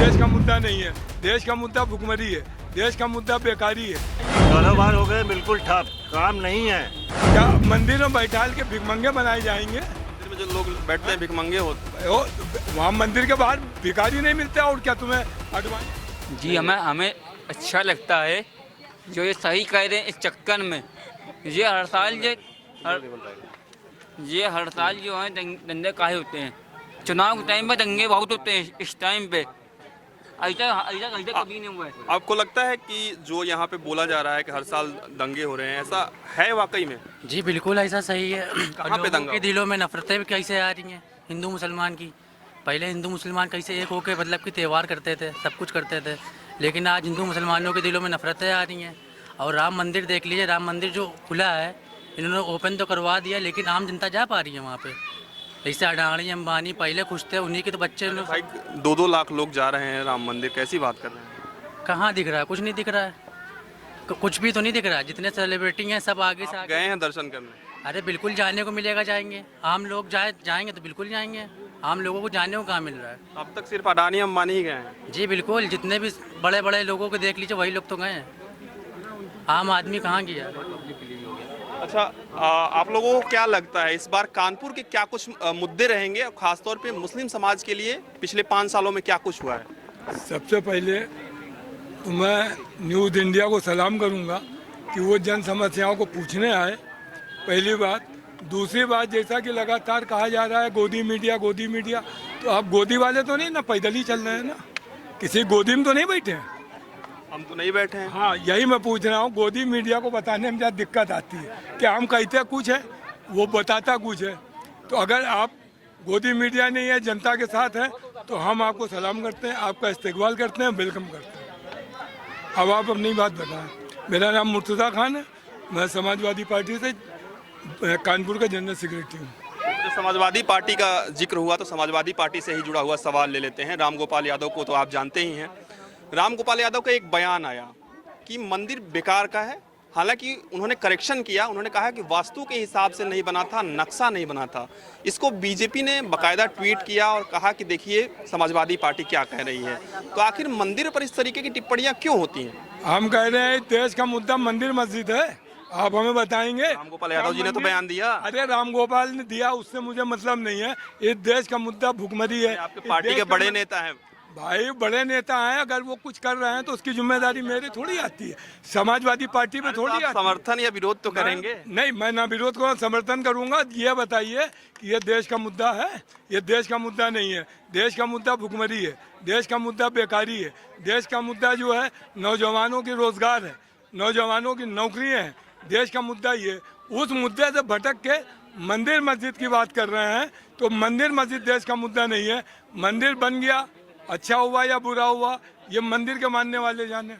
देश का मुद्दा नहीं है। देश का मुद्दा भुखमरी है, देश का मुद्दा बेकारी है। कारोबार हो गए बिल्कुल ठप, काम नहीं है। क्या मंदिर में बैठाल के भिखमंगे बनाए जाएंगे? मंदिर में जो लोग बैठते हैं भिखमंगे होते वहाँ मंदिर के बाहर भिखारी नहीं मिलते और क्या तुम्हें एडवांस? जी हमें अच्छा लगता है जो ये सही कह रहे हैं। इस चक्कर में ये हर साल जो है दंगे काहे होते हैं। चुनाव के टाइम पे दंगे बहुत होते हैं। इस टाइम पे ऐसा कभी नहीं हुआ है। आपको लगता है कि जो यहाँ पे बोला जा रहा है कि हर साल दंगे हो रहे हैं, ऐसा है वाकई में? जी बिल्कुल ऐसा सही है। कहाँ पे दंगा? के दिलों में नफरतें भी कैसे आ रही हैं हिंदू मुसलमान की। पहले हिंदू मुसलमान कैसे एक होकर मतलब कि त्यौहार करते थे, सब कुछ करते थे, लेकिन आज हिंदू मुसलमानों के दिलों में नफरतें आ रही हैं। और राम मंदिर देख लीजिए, राम मंदिर जो खुला है इन्होंने ओपन तो करवा दिया, लेकिन आम जनता जा पा रही है वहाँ पे। जैसे अडानी अंबानी पहले खुश थे, उन्हीं के तो बच्चे भाई 2-2 लाख लोग जा रहे हैं राम मंदिर, कैसी बात कर रहे हैं? कहाँ दिख रहा है? कुछ नहीं दिख रहा है, कुछ भी तो नहीं दिख रहा है। जितने सेलिब्रिटी हैं सब आगे से आगे गए हैं दर्शन करने? अरे बिल्कुल जाने को मिलेगा, जाएंगे। आम लोग जाएंगे तो बिल्कुल जाएंगे। आम लोगों को जाने को कहाँ मिल रहा है? अब तक सिर्फ अडानी अंबानी ही गए हैं। जी बिल्कुल, जितने भी बड़े बड़े लोगों को देख लीजिए वही लोग तो गए हैं। आम आदमी कहाँ गया? अच्छा, आप लोगों को क्या लगता है इस बार कानपुर के क्या कुछ मुद्दे रहेंगे, और खासतौर पे मुस्लिम समाज के लिए पिछले 5 सालों में क्या कुछ हुआ है? सबसे पहले तो मैं न्यूज़ इंडिया को सलाम करूंगा कि वो जन समस्याओं को पूछने आए, पहली बात। दूसरी बात, जैसा कि लगातार कहा जा रहा है गोदी मीडिया, तो आप गोदी वाले तो नहीं ना, पैदल ही चल रहे हैं ना, किसी गोदी में तो नहीं बैठे हैं। हम तो नहीं बैठे हैं। हाँ, यही मैं पूछ रहा हूँ। गोदी मीडिया को बताने में ज़्यादा दिक्कत आती है कि हम कहते कुछ है, वो बताता कुछ है। तो अगर आप गोदी मीडिया नहीं है, जनता के साथ है, तो हम आपको सलाम करते हैं, आपका इस्तकबाल करते हैं, वेलकम करते हैं। अब आप अपनी बात बताएं। मेरा नाम मुर्तज़ा खान है, मैं समाजवादी पार्टी से कानपुर का जनरल सेक्रेटरी हूँ। तो समाजवादी पार्टी का जिक्र हुआ तो समाजवादी पार्टी से ही जुड़ा हुआ सवाल ले लेते हैं। राम गोपाल यादव को तो आप जानते ही हैं। राम गोपाल यादव का एक बयान आया कि मंदिर बेकार का है। हालांकि उन्होंने करेक्शन किया, उन्होंने कहा कि वास्तु के हिसाब से नहीं बना था, नक्शा नहीं बना था। इसको बीजेपी ने बाकायदा ट्वीट किया और कहा कि देखिए समाजवादी पार्टी क्या कह रही है। तो आखिर मंदिर पर इस तरीके की टिप्पणियां क्यों होती हैं? हम कह रहे हैं देश का मुद्दा मंदिर मस्जिद है, आप हमें बताएंगे। राम गोपाल यादव जी ने तो बयान दिया। अरे राम गोपाल ने दिया, उससे मुझे मतलब नहीं है। इस देश का मुद्दा भुखमरी है। आपके पार्टी के बड़े नेता हैं भाई, बड़े नेता हैं, अगर वो कुछ कर रहे हैं तो उसकी जिम्मेदारी मेरी थोड़ी आती है, समाजवादी पार्टी में थोड़ी आती है। समर्थन या विरोध तो करेंगे? नहीं, मैं ना विरोध करूँ, समर्थन करूंगा। ये बताइए कि ये देश का मुद्दा है? ये देश का मुद्दा नहीं है। देश का मुद्दा भुखमरी है, देश का मुद्दा बेकारी है, देश का मुद्दा जो है नौजवानों की रोजगार है, नौजवानों की नौकरियाँ हैं। देश का मुद्दा ये, उस मुद्दे से भटक के मंदिर मस्जिद की बात कर रहे हैं। तो मंदिर मस्जिद देश का मुद्दा नहीं है। मंदिर बन गया, अच्छा हुआ या बुरा हुआ, ये मंदिर के मानने वाले जाने,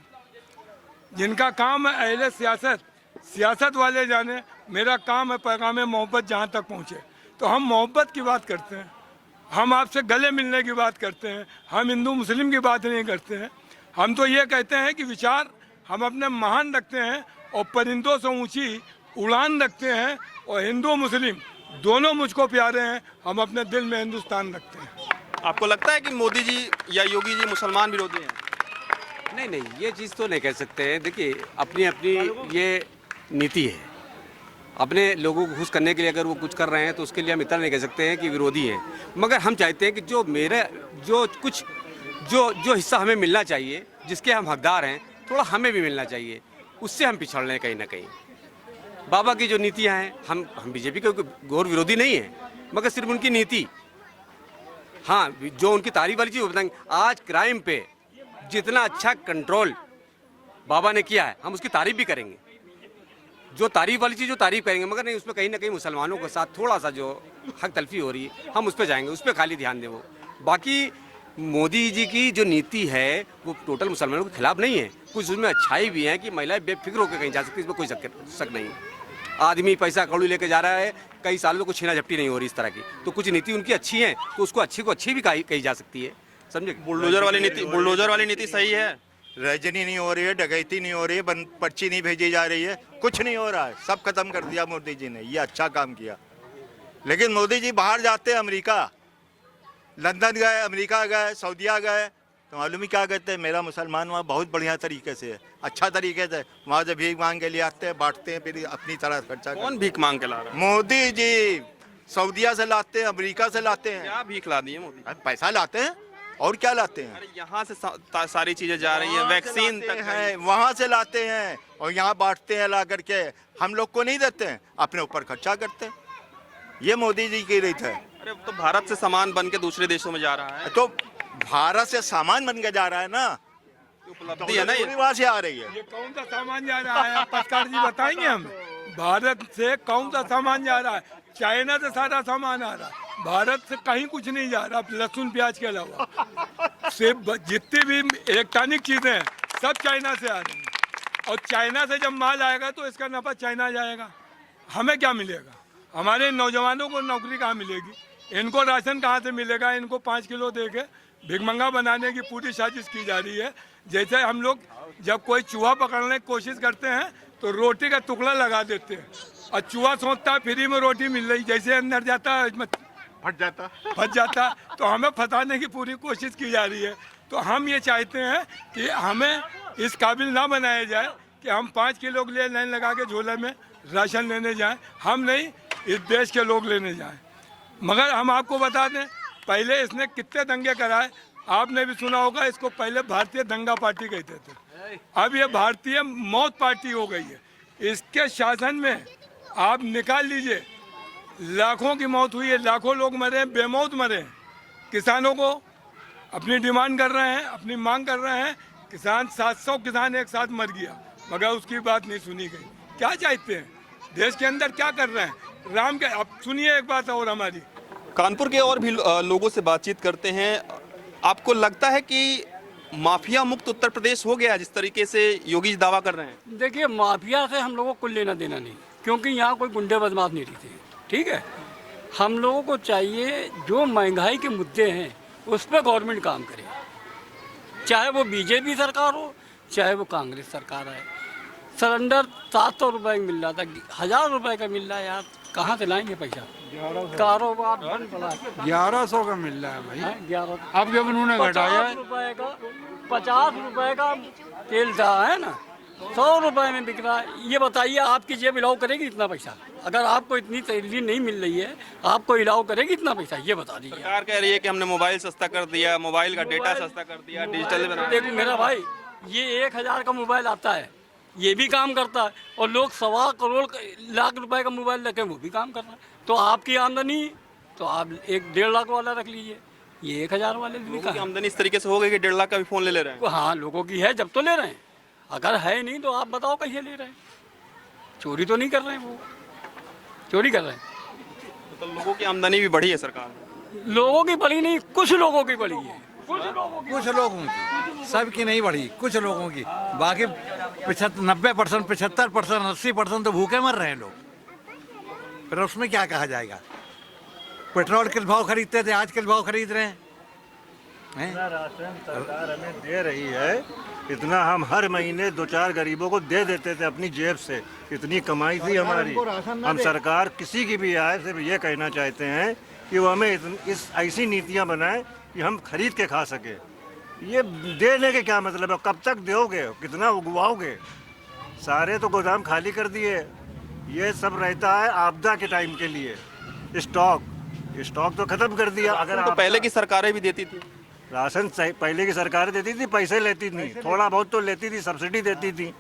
जिनका काम है अहले सियासत वाले जाने। मेरा काम है पैगाम मोहब्बत जहाँ तक पहुँचे। तो हम मोहब्बत की बात करते हैं, हम आपसे गले मिलने की बात करते हैं, हम हिंदू मुस्लिम की बात नहीं करते हैं। हम तो ये कहते हैं कि विचार हम अपने महान रखते हैं और परिंदों से ऊंची उड़ान रखते हैं, और हिंदू मुस्लिम दोनों मुझको प्यारे हैं। हम अपने दिल में हिंदुस्तान रखते हैं। आपको लगता है कि मोदी जी या योगी जी मुसलमान विरोधी हैं? नहीं, ये चीज़ तो नहीं कह सकते हैं। देखिए, अपनी अपनी ये नीति है। अपने लोगों को खुश करने के लिए अगर वो कुछ कर रहे हैं तो उसके लिए हम इतना नहीं कह सकते हैं कि विरोधी हैं। मगर हम चाहते हैं कि जो हिस्सा हमें मिलना चाहिए, जिसके हम हकदार हैं, थोड़ा हमें भी मिलना चाहिए। उससे हम पिछड़ रहे हैं कहीं ना कहीं। बाबा की जो नीतियाँ हैं, हम बीजेपी के घोर विरोधी नहीं हैं, मगर सिर्फ उनकी नीति, हाँ, जो उनकी तारीफ वाली चीज़ बताएंगे। आज क्राइम पे जितना अच्छा कंट्रोल बाबा ने किया है, हम उसकी तारीफ भी करेंगे। जो तारीफ वाली चीज़ जो तारीफ करेंगे, मगर नहीं उसमें कहीं ना कहीं मुसलमानों के साथ थोड़ा सा जो हक तलफी हो रही है, हम उस पर जाएंगे, उस पर खाली ध्यान दें। वो बाकी मोदी जी की जो नीति है वो टोटल मुसलमानों के खिलाफ नहीं है। कुछ उसमें अच्छाई भी है कि महिलाएं बेफिक्र होकर कहीं जा सकती है, इसमें कोई शक नहीं। आदमी पैसा कौड़ी लेके जा रहा है, कई सालों में कुछ छीना झपटी नहीं हो रही इस तरह की। तो कुछ नीति उनकी अच्छी है, तो उसको अच्छी भी कही जा सकती है, समझे? बुलडोजर वाली नीति सही है। रजनी नहीं हो रही है, डकैती नहीं हो रही है, पर्ची नहीं भेजी जा रही है, कुछ नहीं हो रहा है। सब खत्म कर दिया मोदी जी ने, ये अच्छा काम किया। लेकिन मोदी जी बाहर जाते हैं, अमेरिका, लंदन गए, अमेरिका गए, सऊदीया गए, तो मालूम ही क्या कहते हैं, मेरा मुसलमान वहाँ बहुत बढ़िया तरीके से है, अच्छा तरीके से वहाँ से भीख मांग के लिए आते हैं, बांटते हैं, फिर अपनी तरह खर्चा कौन भीख मांग के ला रहा है? मोदी जी सऊदिया से लाते हैं, अमेरिका से लाते हैं, क्या भीख ला दी है मोदी? अरे पैसा लाते हैं और क्या लाते हैं, अरे यहाँ से सारी चीजें जा रही है, वैक्सीन तक है वहाँ से लाते हैं और यहाँ बांटते हैं ला करके, हम लोग को नहीं देते हैं, अपने ऊपर खर्चा करते हैं। ये मोदी जी की रीत है। अरे तो भारत से सामान बन के दूसरे देशों में जा रहा है, तो भारत से सामान बन के जा रहा है ना, उपलब्धि है ना ये। पूरी वहाँ से आ रही है। ये कौन सा सामान जा रहा है, आप पत्रकार जी बताएंगे हमें? भारत से कौन सा सामान जा रहा है? चाइना से सारा सामान आ रहा है, भारत से कहीं कुछ नहीं जा रहा, लहसुन प्याज के अलावा सिर्फ जितनी भी इलेक्ट्रॉनिक चीजें हैं सब चाइना से आ रही हैं। और चाइना से जब माल आएगा तो इसका नफा चाइना जाएगा, हमें क्या मिलेगा? हमारे नौजवानों को नौकरी कहाँ मिलेगी? इनको राशन कहाँ से मिलेगा? इनको 5 किलो दे के भिखमंगा बनाने की पूरी साजिश की जा रही है। जैसे हम लोग जब कोई चूहा पकड़ने की कोशिश करते हैं तो रोटी का टुकड़ा लगा देते हैं और चूहा सोचता है फ्री में रोटी मिल रही, जैसे अंदर जाता है फट जाता, तो हमें फंसाने की पूरी कोशिश की जा रही है। तो हम ये चाहते हैं कि हमें इस काबिल ना बनाया जाए कि हम 5 किलो के लिए लाइन लगा के झोले में राशन लेने जाएं, हम नहीं इस देश के लोग लेने जाएं। मगर हम आपको बता दें, पहले इसने कितने दंगे कराए, आपने भी सुना होगा, इसको पहले भारतीय दंगा पार्टी कहते थे, अब ये भारतीय मौत पार्टी हो गई है। इसके शासन में आप निकाल लीजिए, लाखों की मौत हुई है, लाखों लोग मरे, बेमौत मरे। किसानों को अपनी डिमांड कर रहे हैं, अपनी मांग कर रहे हैं, किसान 700 किसान एक साथ मर गया, मगर उसकी बात नहीं सुनी गई। क्या चाहते हैं? देश के अंदर क्या कर रहे हैं? राम के, अब सुनिए एक बात और हमारी, कानपुर के और भी लोगों से बातचीत करते हैं। आपको लगता है कि माफिया मुक्त उत्तर प्रदेश हो गया जिस तरीके से योगी जी दावा कर रहे हैं? देखिए, माफिया से हम लोगों को कुछ लेना देना नहीं, क्योंकि यहाँ कोई गुंडे बदमाश नहीं रहते, ठीक है। हम लोगों को चाहिए जो महंगाई के मुद्दे हैं उस पर गवर्नमेंट काम करे, चाहे वो बीजेपी सरकार हो चाहे वो कांग्रेस सरकार है। सिलेंडर 700 रुपये का मिल रहा था, 1000 रुपये का मिल रहा है यार, कहाँ से लाएंगे पैसा? कारोबार बंद पड़ा है। 1100 का मिल रहा है भाई, 11 अब जब उन्होंने घटाया 50 रुपये का 50 रुपये का तेल था, है ना, 100 रुपये में बिक रहा है। ये बताइए आपकी जेब इलाव करेगी इतना पैसा? अगर आपको इतनी सैलरी नहीं मिल रही है, आपको इलाव करेगी इतना पैसा? ये बता दीजिए। सरकार कह रही है कि हमने मोबाइल सस्ता कर दिया, मोबाइल का डेटा सस्ता कर दिया, डिजिटल बना दिया। देखो मेरा भाई, ये 1000 का मोबाइल आता है, ये भी काम करता है, और लोग 1.25 करोड़ लाख रुपए का मोबाइल रखे वो भी काम कर रहा है। तो आपकी आमदनी तो आप 1-1.5 लाख वाला रख लीजिए, ये 1000 वाले भी लोगों की आमदनी इस तरीके से हो गई कि 1.5 लाख का भी फोन ले रहे हैं। हाँ, लोगों की है जब तो ले रहे हैं, अगर है नहीं तो आप बताओ कैसे ले रहे हैं? चोरी तो नहीं कर रहे हैं, वो चोरी कर रहे हैं। तो लोगों की आमदनी भी बढ़ी है सरकार में? लोगों की बढ़ी नहीं, कुछ लोगों की बढ़ी है। कुछ लोगों की, सबकी नहीं बढ़ी, कुछ लोगों की। बाकी 90%, 75%, 80% तो भूखे मर रहे हैं लोग। फिर उसमें क्या कहा जाएगा? पेट्रोल किस भाव खरीदते थे, आज किस भाव खरीद रहे हैं? राशन सरकार हमें दे रही है, इतना हम हर महीने 2-4 गरीबों को दे देते थे अपनी जेब से, इतनी कमाई थी हमारी। हम सरकार किसी की भी आए सिर्फ ये कहना चाहते हैं कि वो हमें इस ऐसी नीतियां बनाए कि हम खरीद के खा सके। ये देने के क्या मतलब है? कब तक दोगे? कितना उगवाओगे? सारे तो गोदाम खाली कर दिए। ये सब रहता है आपदा के टाइम के लिए, स्टॉक तो खत्म कर दिया। अगर तो पहले की सरकारें भी देती थी राशन, पहले की सरकारें देती थी, पैसे लेती थी, थोड़ा बहुत तो लेती थी, सब्सिडी देती थी।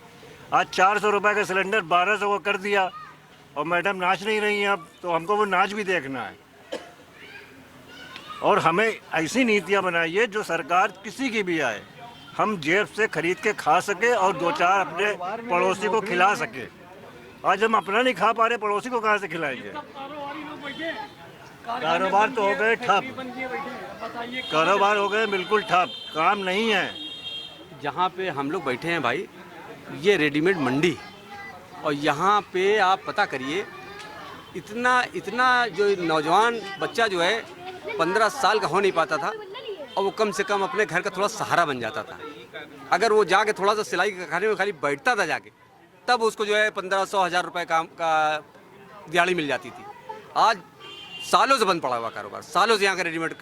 आज 400 रुपये का सिलेंडर 1200 को कर दिया, और मैडम नाच नहीं रही हैं अब, तो हमको वो नाच भी देखना है। और हमें ऐसी नीतियां बनाइए जो सरकार किसी की भी आए हम जेब से खरीद के खा सके और 2-4 अपने पड़ोसी को खिला सके। आज हम अपना नहीं खा पा रहे, पड़ोसी को कहाँ से खिलाएंगे? कारोबार तो हो गए ठप, कारोबार हो गए बिल्कुल ठप, काम नहीं है। जहाँ पे हम लोग बैठे हैं भाई, ये रेडीमेड मंडी, और यहाँ पे आप पता करिए, इतना जो नौजवान बच्चा जो है 15 साल का हो नहीं पाता था, और वो कम से कम अपने घर का थोड़ा सहारा बन जाता था। अगर वो जाके थोड़ा सा सिलाई खाने में खाली बैठता था जाके, तब उसको जो है 1500-1000 रुपये का दिहाड़ी मिल जाती थी। आज सालों से बंद पड़ा हुआ कारोबार, सालों से यहाँ का रेडीमेड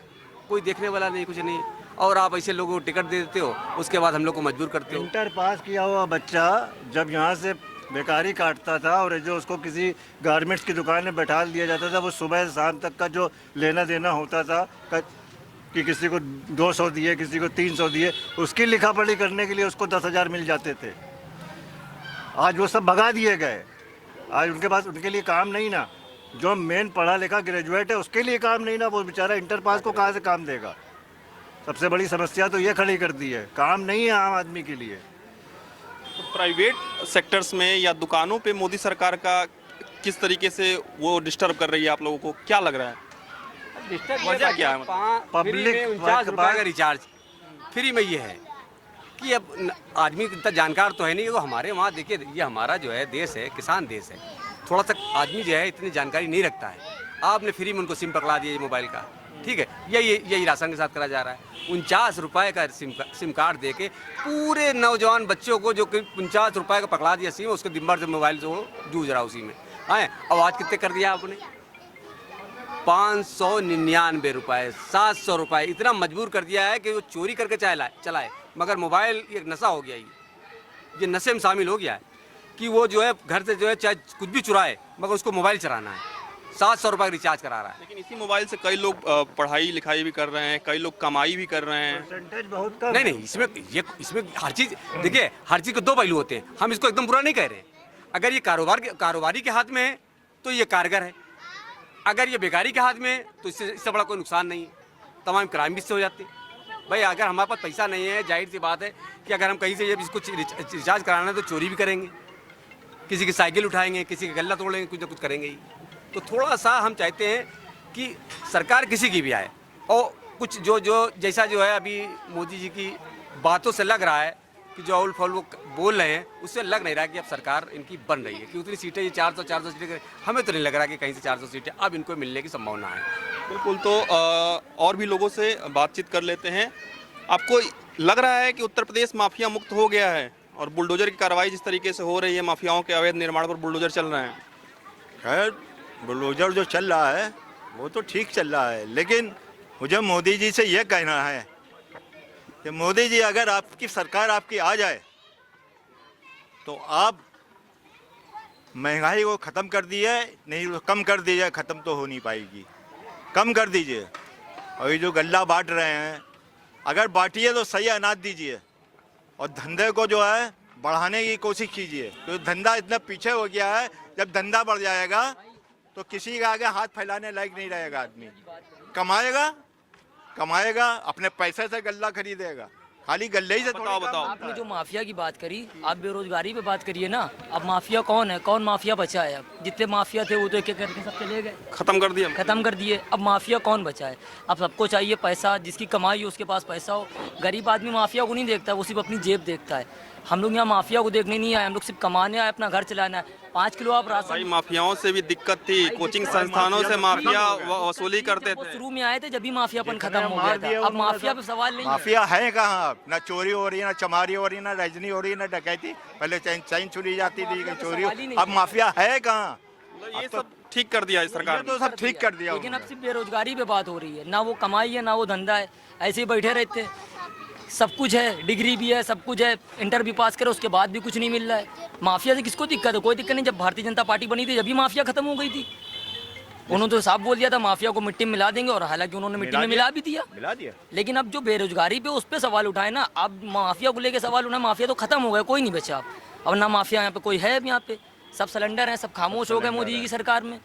कोई देखने वाला नहीं, कुछ नहीं। और आप ऐसे लोगों को टिकट दे देते हो, उसके बाद हम लोग को मजबूर करते हो। इंटर पास किया हुआ बच्चा जब यहाँ से बेकारी काटता था और जो उसको किसी गारमेंट्स की दुकान में बैठा दिया जाता था, वो सुबह से शाम तक का जो लेना देना होता था कि किसी को 200 दिए, किसी को 300 दिए, उसकी लिखा पढ़ी करने के लिए उसको 10,000 मिल जाते थे। आज वो सब भगा दिए गए। आज उनके पास उनके लिए काम नहीं ना, जो मेन पढ़ा लिखा ग्रेजुएट है उसके लिए काम नहीं ना, वो बेचारा इंटर पास को कहाँ से काम देगा। सबसे बड़ी समस्या तो ये खड़ी कर दी है, काम नहीं है आम आदमी के लिए। तो प्राइवेट सेक्टर्स में या दुकानों पे मोदी सरकार का किस तरीके से वो डिस्टर्ब कर रही है, आप लोगों को क्या लग रहा है? वजह क्या है? फ्री में 49 रुपये का रिचार्ज फ्री में ये है कि अब आदमी इतना जानकार तो है नहीं। वो हमारे वहाँ देखिए, ये हमारा जो है देश है, किसान देश है, थोड़ा सा आदमी जो है इतनी जानकारी नहीं रखता है। आपने फ्री में उनको सिम पकड़ा दिया मोबाइल का, ठीक है, यही राशन के साथ करा जा रहा है। 49 रुपये का सिम कार्ड दे के पूरे नौजवान बच्चों को जो कि 49 रुपये का पकड़ा दिया सिम, उसको दिन भर से मोबाइल से वो जूझ रहा उसी में। आए अब आज कितने कर दिया आपने? 599 रुपये, 700 रुपये, इतना मजबूर कर दिया है कि वो चोरी करके चलाए। मगर मोबाइल एक नशा हो गया, ये नशे में शामिल हो गया है कि वो जो है घर से जो है चाहे कुछ भी चुराए मगर उसको मोबाइल चलाना है। 700 रुपये का रिचार्ज करा रहा है। लेकिन इसी मोबाइल से कई लोग पढ़ाई लिखाई भी कर रहे हैं, कई लोग कमाई भी कर रहे हैं। परसेंटेज बहुत कम। नहीं, इसमें हर चीज़ देखिए, हर चीज़ के दो पहलू होते हैं। हम इसको एकदम बुरा नहीं कह रहे। अगर ये कारोबारी के हाथ में है तो ये कारगर है, अगर ये बेकारी के हाथ में है तो इससे बड़ा कोई नुकसान नहीं है। तमाम क्राइम भी इससे हो जाते हैं। भाई अगर हमारे पास पैसा नहीं है, जाहिर सी बात है कि अगर हम कहीं से जब इसको रिचार्ज कराना है तो चोरी भी करेंगे, किसी की साइकिल उठाएंगे, किसी का गल्ला तोड़ेंगे, कुछ ना कुछ करेंगे ही। तो थोड़ा सा हम चाहते हैं कि सरकार किसी की भी आए और कुछ जो जैसा जो है अभी मोदी जी की बातों से लग रहा है कि जो औल फौल वो बोल रहे हैं, उससे लग नहीं रहा कि अब सरकार इनकी बन रही है कि उतनी सीटें ये 400 सीटें, हमें तो नहीं लग रहा कि कहीं से 400 सीटें अब इनको मिलने की संभावना है। बिल्कुल। तो और भी लोगों से बातचीत कर लेते हैं। आपको लग रहा है कि उत्तर प्रदेश माफिया मुक्त हो गया है और बुलडोजर की कार्रवाई जिस तरीके से हो रही है, माफियाओं के अवैध निर्माण पर बुलडोजर चल रहे हैं? खैर बुलडोजर जो चल रहा है वो तो ठीक चल रहा है, लेकिन मुझे मोदी जी से ये कहना है कि मोदी जी अगर आपकी सरकार आपकी आ जाए तो आप महंगाई को ख़त्म कर दिए, नहीं तो कम कर दीजिए। ख़त्म तो हो नहीं पाएगी, कम कर दीजिए। और ये जो गल्ला बांट रहे हैं, अगर बांटिए तो सही अनाज दीजिए और धंधे को जो है बढ़ाने की कोशिश कीजिए, क्योंकि धंधा इतना पीछे हो गया है। जब धंधा बढ़ जाएगा तो किसी के आगे हाथ फैलाने लायक नहीं रहेगा। आदमी कमाएगा अपने पैसे से गल्ला खरीदेगा, खाली गल्ले ही से। बताओ। आपने जो माफिया की बात करी, आप बेरोजगारी पे बात करिए ना। अब माफिया कौन है, कौन माफिया बचा है? अब जितने माफिया थे वो तो एक एक करके सब चले गए, खत्म कर दिए। अब माफिया कौन बचा है? अब सबको चाहिए पैसा, जिसकी कमाई हो उसके पास पैसा हो। गरीब आदमी माफिया को नहीं देखता, वो सिर्फ अपनी जेब देखता है। हम लोग यहाँ माफिया को देखने नहीं आए, हम लोग सिर्फ कमाने आए, अपना घर चलाना है। 5 किलो आप राशन। भाई माफियाओं से भी दिक्कत थी, कोचिंग संस्थानों से माफिया वसूली करते थे। शुरू में आए थे जब भी माफियापन खत्म हो गया था। अब माफिया पे सवाल नहीं है। माफिया है कहाँ? ना चोरी हो रही है, ना चमारी हो रही है, ना रजनी हो रही है, ना डकैती। पहले चैन चुरी जाती थी, चोरी। अब माफिया है कहाँ? ये सब ठीक कर दिया है सरकार तो सब ठीक कर दिया। लेकिन अब सिर्फ बेरोजगारी पे बात हो रही है, ना वो कमाई है ना वो धंधा है। ऐसे ही बैठे रहते हैं। सब कुछ है, डिग्री भी है, सब कुछ है, इंटर भी पास करे, उसके बाद भी कुछ नहीं मिल रहा है। माफिया से किसको दिक्कत है? कोई दिक्कत नहीं। जब भारतीय जनता पार्टी बनी थी जब भी माफिया खत्म हो गई थी। उन्होंने तो साफ बोल दिया था माफिया को मिट्टी में मिला देंगे, और हालांकि उन्होंने मिट्टी में मिला भी दिया। लेकिन अब जो बेरोजगारी पे उस पर सवाल उठाए ना, अब माफिया को लेकर सवाल उठाए। माफिया तो खत्म हो गया, कोई नहीं बचा अब ना माफिया यहाँ पे कोई है। अब यहाँ पे सब सिलेंडर हैं, सब खामोश हो गए मोदी जी की सरकार में।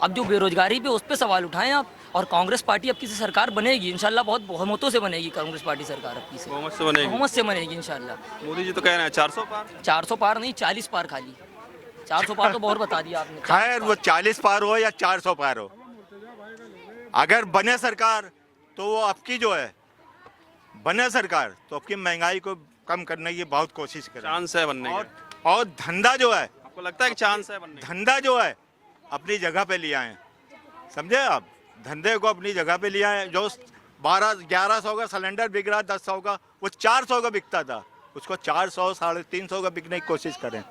अब जो बेरोजगारी पे उस पर सवाल उठाएं आप। और कांग्रेस पार्टी अब किसी सरकार बनेगी इंशाल्लाह, बहुत बहुमतों से बनेगी कांग्रेस पार्टी सरकार अब की। बहुमत से बनेगी इंशाल्लाह। मोदी जी तो कह रहे हैं 400 पार। 400 पार नहीं, 40 पार खाली। 400 पार तो बहुत बता दिया आपने। खैर वो 40 पार हो या 400 पार हो, अगर बने सरकार तो वो आपकी जो है बने सरकार तो आपकी महंगाई को कम करने की बहुत कोशिश करें। चांस है बनने का। और धंधा जो है, आपको लगता है कि चांस है बनने का? धंधा जो है अपनी जगह पे ले आए, समझे आप? धंधे को अपनी जगह पे ले आए। जो 1100 का सिलेंडर बिक रहा 1000 का, वो 400 का बिकता था, उसको 400 350 का बिकने की कोशिश करें।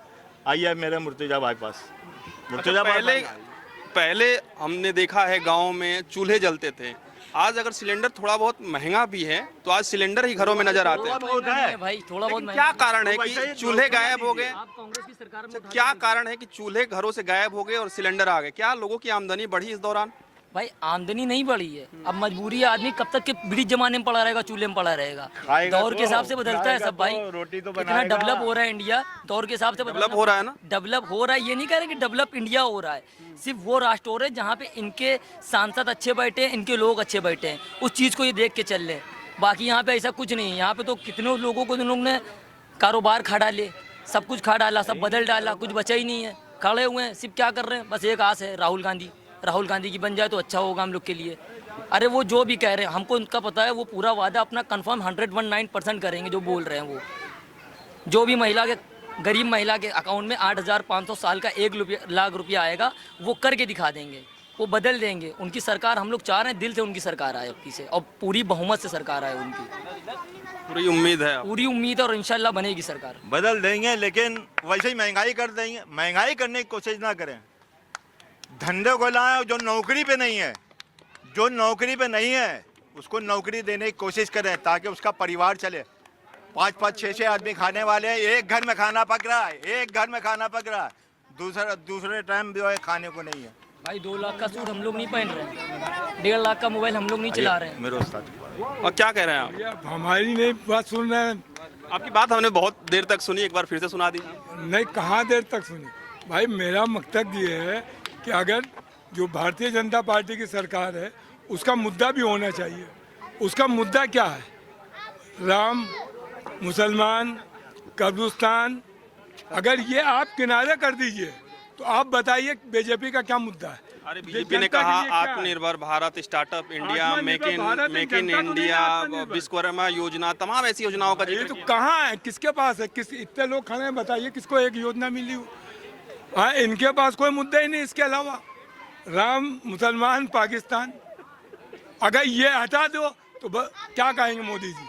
आइए मेरे मुर्तजा भाई पास। पहले हमने देखा है गाँव में चूल्हे जलते थे, आज अगर सिलेंडर थोड़ा बहुत महंगा भी है तो आज सिलेंडर ही घरों में नजर आते हैं। भाई थोड़ा बहुत लेकिन क्या कारण है कि चूल्हे गायब हो गए? आप कांग्रेस की सरकार में क्या कारण है कि चूल्हे घरों से गायब हो गए और सिलेंडर आ गए? क्या लोगों की आमदनी बढ़ी इस दौरान? भाई आमदनी नहीं बढ़ी है। अब मजबूरी है, आदमी कब तक के ब्रिटिश जमाने में पड़ा रहेगा, चूल्हे में पड़ा रहेगा। दौर के हिसाब से बदलता है सब भाई। इतना डेवलप हो रहा है इंडिया, दौर के हिसाब से डेवलप हो रहा है ना? डेवलप हो रहा है, ये नहीं कह रहे कि डेवलप इंडिया हो रहा है। सिर्फ वो राष्ट्र हो रहे हैं जहाँ पे इनके सांसद अच्छे बैठे हैं, इनके लोग अच्छे बैठे हैं, उस चीज़ को ये देख के चल रहे हैं। बाकी यहाँ पे ऐसा कुछ नहीं है। यहाँ पे तो कितने लोगों को इन लोगों ने कारोबार खा डाले, सब कुछ खा डाला, सब बदल डाला, कुछ बचा ही नहीं है। खड़े हुए हैं, सिर्फ क्या कर रहे हैं, बस एक आस है राहुल गांधी की बन जाए तो अच्छा होगा हम लोग के लिए। अरे वो जो भी कह रहे हैं, हमको उनका पता है, वो पूरा वादा अपना कंफर्म 119% करेंगे जो बोल रहे हैं। वो जो भी महिला के गरीब महिला के अकाउंट में 8,500 साल का 1 लाख रुपया आएगा, वो करके दिखा देंगे, वो बदल देंगे। उनकी सरकार हम लोग चाह रहे हैं, दिल से उनकी सरकार आए अब से, और पूरी बहुमत से सरकार आए उनकी। पूरी उम्मीद है, पूरी उम्मीद है और इंशाल्लाह बनेगी सरकार। बदल देंगे, लेकिन वैसे ही महंगाई कर देंगे। महंगाई करने की कोशिश ना करें, धंधे को लाएं। जो नौकरी पे नहीं है, जो नौकरी पे नहीं है उसको नौकरी देने की कोशिश करें ताकि उसका परिवार चले। 5-5, 6-6 आदमी खाने वाले हैं, एक घर में खाना पक रहा है, एक घर में खाना पक रहा है, दूसरे टाइम जो है खाने को नहीं है। भाई 2 लाख का सूट हम लोग नहीं पहन रहे हैं, 1.5 लाख का मोबाइल हम लोग नहीं चला रहे हैं। मेरे उस्ताद और क्या कह रहे हैं आप? हमारी नहीं बात सुन रहे हैं। आपकी बात हमने बहुत देर तक सुनी, एक बार फिर से सुना दीजिए। नहीं, कहाँ देर तक सुनी भाई। मेरा मकसद ये है कि अगर जो भारतीय जनता पार्टी की सरकार है उसका मुद्दा भी होना चाहिए। उसका मुद्दा क्या है? राम, मुसलमान, कब्रिस्तान। अगर ये आप किनारे कर दीजिए तो आप बताइए बीजेपी का क्या मुद्दा है? अरे बीजेपी ने कहा आत्मनिर्भर Bharat, startup India, make in India, Vishwakarma योजना, तमाम ऐसी योजनाओं का ये तो कहाँ है, किसके पास है? किस इतने लोग खड़े हैं, बताइए किसको एक योजना मिली हो? हाँ, इनके पास कोई मुद्दा ही नहीं इसके अलावा। राम, मुसलमान, पाकिस्तान, अगर ये हटा दो तो क्या कहेंगे मोदी जी?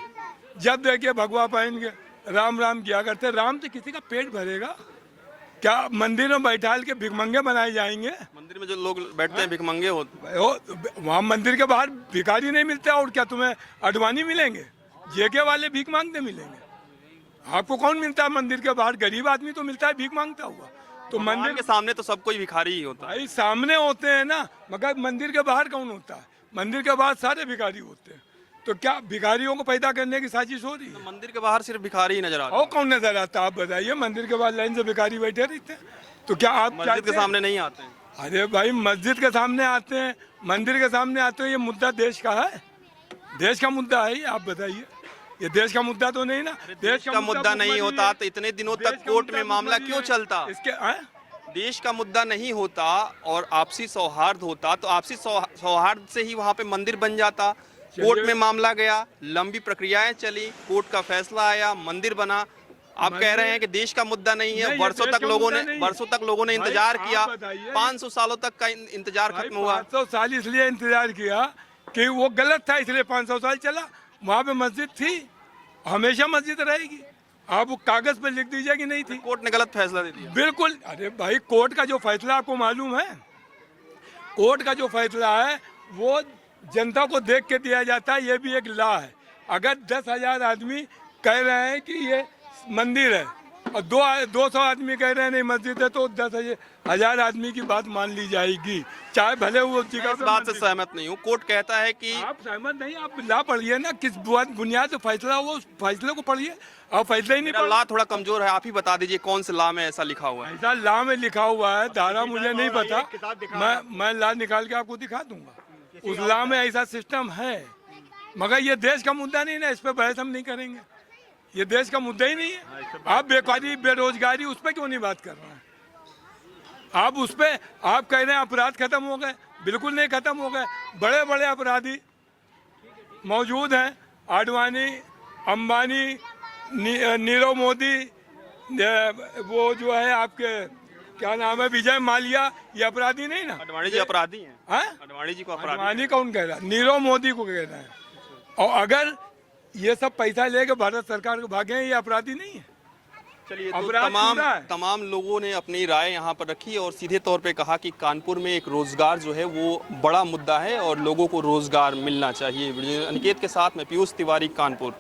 जब देखिए भगवा पहन के राम राम किया करते। राम से किसी का पेट भरेगा क्या? मंदिर में बैठाल के भिखमंगे बनाए जाएंगे? मंदिर में जो लोग बैठते हैं भिखमंगे होते, वहाँ मंदिर के बाहर भिखारी नहीं मिलते और क्या तुम्हें अडवाणी मिलेंगे? जेके वाले भीख मांगते मिलेंगे? आपको कौन मिलता है मंदिर के बाहर? गरीब आदमी तो मिलता है भीख मांगता हुआ। तो मंदिर के सामने तो सब कोई भिखारी ही होता है। भाई सामने होते हैं ना, मगर मंदिर के बाहर कौन होता है? मंदिर के बाहर सारे भिखारी होते हैं। तो क्या भिखारियों को पैदा करने की साजिश हो रही है? मंदिर के बाहर सिर्फ भिखारी ही नजर आते और कौन नजर आता है? आप बताइए। मंदिर के बाहर लाइन से भिखारी बैठे रहते हैं। तो क्या आप मस्जिद के सामने नहीं आते हैं? अरे भाई, मस्जिद के सामने आते हैं, मंदिर के सामने आते हैं। ये मुद्दा देश का है, देश का मुद्दा है। आप बताइए, ये देश का मुद्दा तो नहीं ना? देश का मुद्दा नहीं होता तो इतने दिनों तक कोर्ट में मामला क्यों चलता? इसके देश का मुद्दा नहीं होता और आपसी सौहार्द होता तो आपसी सौहार्द से ही वहाँ पे मंदिर बन जाता। कोर्ट में मामला गया, लंबी प्रक्रियाएं चली, कोर्ट का फैसला आया, मंदिर बना। आप कह रहे हैं कि देश का मुद्दा नहीं है। वर्षों तक लोगों ने इंतजार किया, 500 सालों तक का इंतजार खत्म हुआ। 500 साल इसलिए इंतजार किया कि वो गलत था, इसलिए 500 साल चला। वहाँ पे मस्जिद थी, हमेशा मस्जिद रहेगी। आप वो कागज पे लिख दीजिए कि नहीं थी। कोर्ट ने गलत फैसला दे दिया। बिल्कुल। अरे भाई, कोर्ट का जो फैसला आपको मालूम है? कोर्ट का जो फैसला है वो जनता को देख के दिया जाता है। ये भी एक लॉ है। अगर 10,000 आदमी कह रहे हैं कि ये मंदिर है और 200 आदमी कह रहे हैं नहीं मस्जिद है, तो 10,000 आदमी की बात मान ली जाएगी, चाहे भले वो जगह। इस बात से सहमत नहीं हूँ। कोर्ट कहता है कि आप सहमत नहीं, आप लॉ पढ़िए ना, किस बुनियाद से फैसला हुआ उस फैसले को पढ़िए। आप फैसला ही नहीं। लॉ थोड़ा कमजोर है, आप ही बता दीजिए कौन से लॉ में ऐसा लिखा हुआ है? ऐसा लॉ में लिखा हुआ है, धारा मुझे नहीं पता, मैं लॉ निकाल के आपको दिखा दूंगा। उस लॉ में ऐसा सिस्टम है, मगर ये देश का मुद्दा नहीं ना, इस पर बहस हम नहीं करेंगे। ये देश का मुद्दा ही नहीं है। आप बेकारी, बेरोजगारी, उस पर क्यों नहीं बात कर रहे हैं? आप उस पर आप कह रहे हैं अपराध खत्म हो गए। बिल्कुल नहीं खत्म हो गए। बड़े बड़े अपराधी मौजूद हैं, आडवाणी, अंबानी, नीरव मोदी, वो जो है आपके क्या नाम है, विजय माल्या, ये अपराधी नहीं ना? आडवाणी जी अपराधी हैं। आडवाणी जी को अपराधी? आडवाणी कौन कह रहा है? नीरव मोदी को कह रहा है। और अगर ये सब पैसा लेके भारत सरकार को भागे हैं, ये अपराधी नहीं है? चलिए, तो अपराध पूरा है। तमाम लोगों ने अपनी राय यहाँ पर रखी और सीधे तौर पे कहा कि कानपुर में एक रोजगार जो है वो बड़ा मुद्दा है और लोगों को रोजगार मिलना चाहिए। अनिकेत के साथ मैं पीयूष तिवारी, कानपुर।